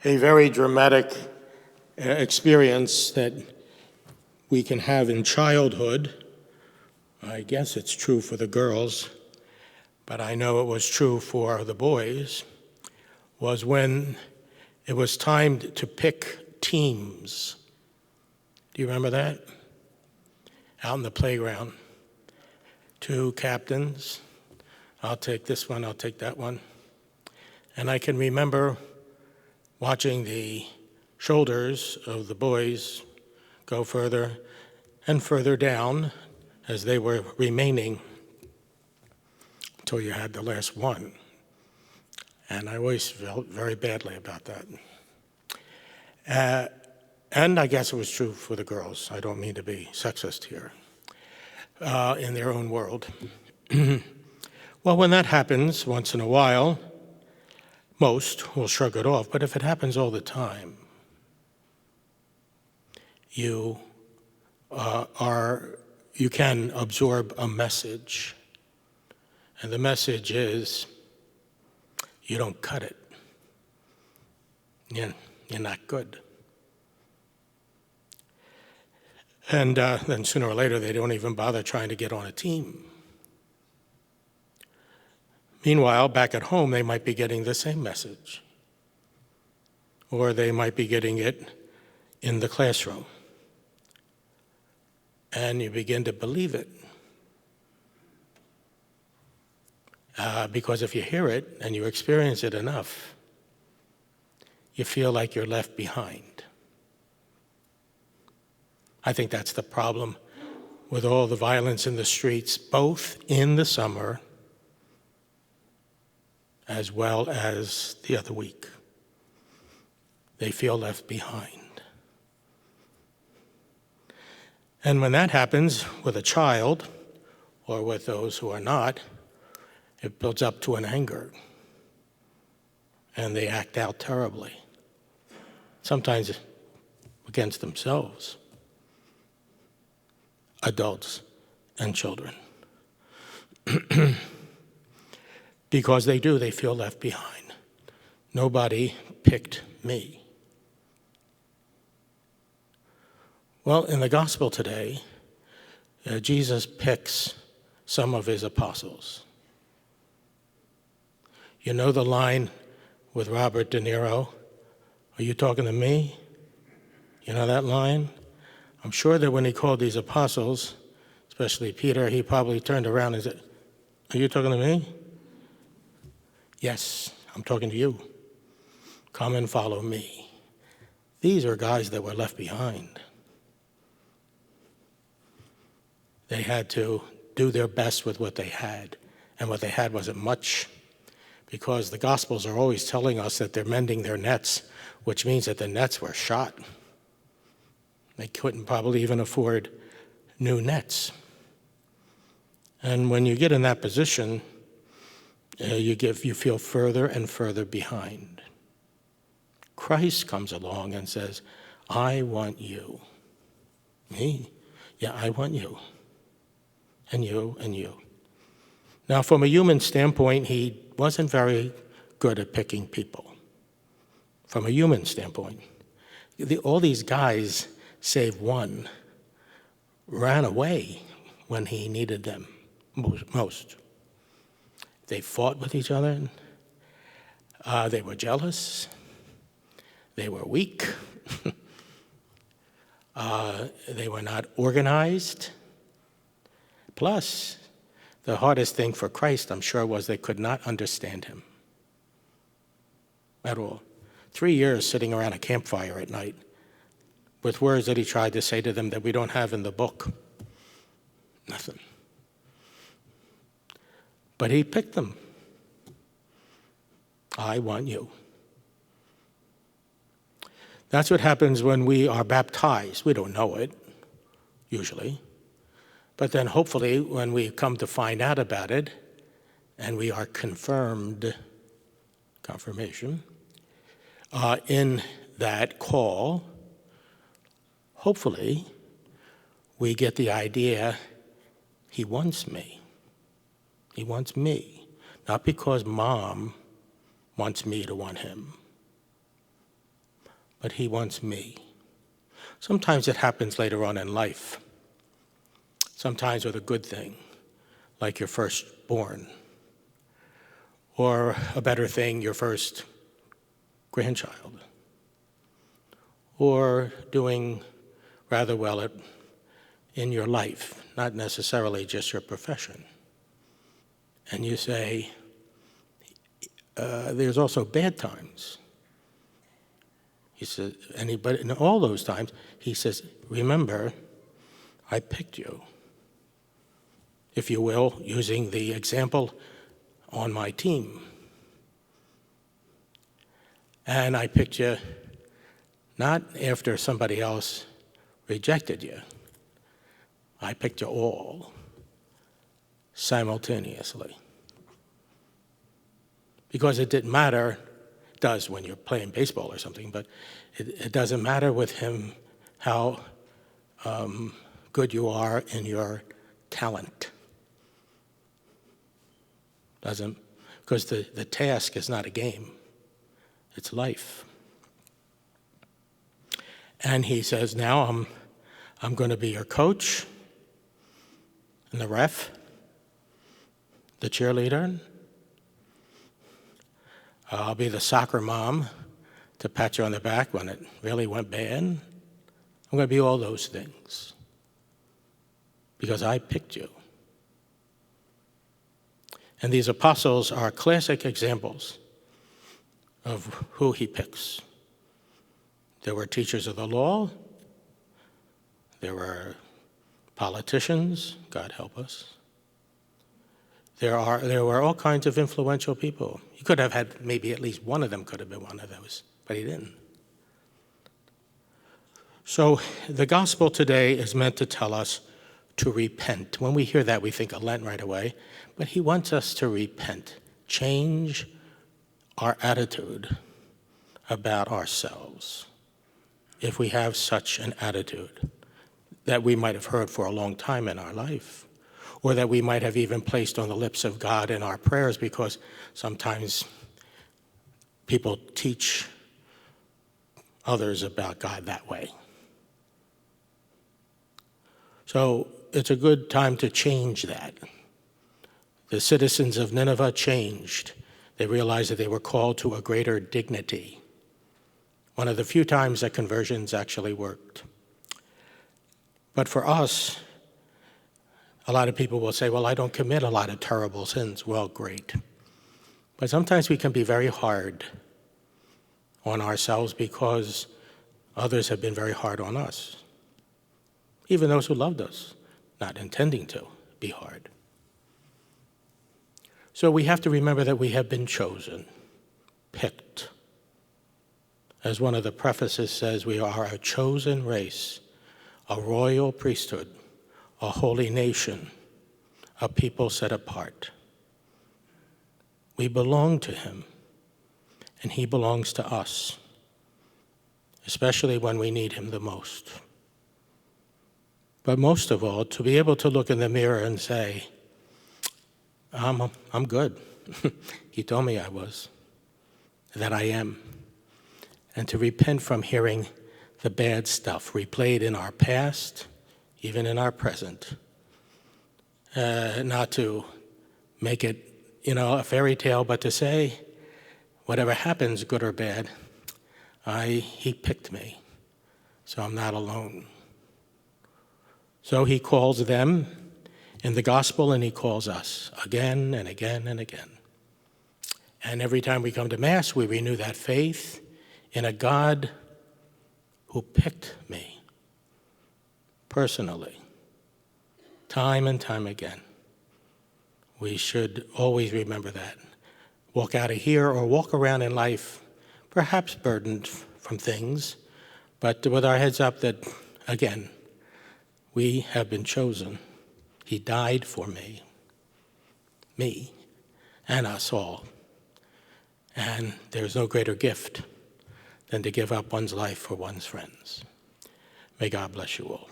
a very dramatic experience that we can have in childhood. I guess it's true for the girls, but I know it was true for the boys, was when it was time to pick teams. Do you remember that? Out in the playground. 2 captains. I'll take this one, I'll take that one. And I can remember watching the shoulders of the boys go further and further down as they were remaining until you had the last one. And I always felt very badly about that. And I guess it was true for the girls. I don't mean to be sexist here, in their own world. Well, when that happens once in a while, most will shrug it off. But if it happens all the time, you can absorb a message. And the message is, you don't cut it. You're not good. And then sooner or later, they don't even bother trying to get on a team. Meanwhile, back at home, they might be getting the same message. Or they might be getting it in the classroom. And you begin to believe it. Because if you hear it and you experience it enough, you feel like you're left behind. I think that's the problem with all the violence in the streets, both in the summer as well as the other week. They feel left behind. And when that happens with a child, or with those who are not, it builds up to an anger. And they act out terribly, sometimes against themselves, adults and children. Because they feel left behind. Nobody picked me. Well, in the gospel today, Jesus picks some of his apostles. You know the line with Robert De Niro, "Are you talking to me?" You know that line? I'm sure that when he called these apostles, especially Peter, he probably turned around and said, "Are you talking to me?" "Yes, I'm talking to you. Come and follow me." These are guys that were left behind. They had to do their best with what they had, and what they had wasn't much, because the Gospels are always telling us that they're mending their nets, which means that the nets were shot. They couldn't probably even afford new nets. And when you get in that position, you feel further and further behind. Christ comes along and says, "I want you." Me? Yeah, I want you. And you, and you. Now, from a human standpoint, he wasn't very good at picking people. From a human standpoint. All these guys, save one, ran away when he needed them most. They fought with each other. They were jealous. They were weak. They were not organized. Plus, the hardest thing for Christ, I'm sure, was they could not understand him at all. 3 years sitting around a campfire at night with words that he tried to say to them that we don't have in the book. Nothing. But he picked them. I want you. That's what happens when we are baptized. We don't know it, usually. But then hopefully when we come to find out about it and we are confirmation, in that call, hopefully we get the idea, he wants me. He wants me. Not because mom wants me to want him. but he wants me. Sometimes it happens later on in life. Sometimes with a good thing, like your firstborn, or a better thing, your first grandchild, or doing rather well in your life, not necessarily just your profession. And you say, there's also bad times. He says, but in all those times, he says, remember, I picked you. If you will, using the example on my team. And I picked you not after somebody else rejected you. I picked you all simultaneously. Because it didn't matter, it does when you're playing baseball or something, but it doesn't matter with him how good you are in your talent. Doesn't, because the task is not a game, it's life. And he says, now I'm going to be your coach and the ref, the cheerleader. I'll be the soccer mom to pat you on the back when it really went bad. I'm going to be all those things because I picked you. And these apostles are classic examples of who he picks. There were teachers of the law. There were politicians, God help us. There were all kinds of influential people. He could have had, maybe at least one of them could have been one of those, but he didn't. So the gospel today is meant to tell us to repent. When we hear that, we think of Lent right away, but he wants us to repent, change our attitude about ourselves, if we have such an attitude that we might have heard for a long time in our life, or that we might have even placed on the lips of God in our prayers, because sometimes people teach others about God that way. So it's a good time to change that. The citizens of Nineveh changed. They realized that they were called to a greater dignity. One of the few times that conversions actually worked. But for us, a lot of people will say, well, I don't commit a lot of terrible sins. Well, great. But sometimes we can be very hard on ourselves because others have been very hard on us. Even those who loved us, not intending to be hard. So we have to remember that we have been chosen, picked. As one of the prefaces says, we are a chosen race, a royal priesthood, a holy nation, a people set apart. We belong to him, and he belongs to us, especially when we need him the most. But most of all, to be able to look in the mirror and say, I'm good. He told me I was, that I am. And to repent from hearing the bad stuff replayed in our past, even in our present. Not to make it, a fairy tale, but to say, whatever happens, good or bad, he picked me, so I'm not alone. So he calls them in the gospel, and he calls us again and again and again. And every time we come to Mass, we renew that faith in a God who picked me personally, time and time again. We should always remember that. Walk out of here or walk around in life, perhaps burdened from things, but with our heads up that, again, we have been chosen. He died for me, and us all. And there's no greater gift than to give up one's life for one's friends. May God bless you all.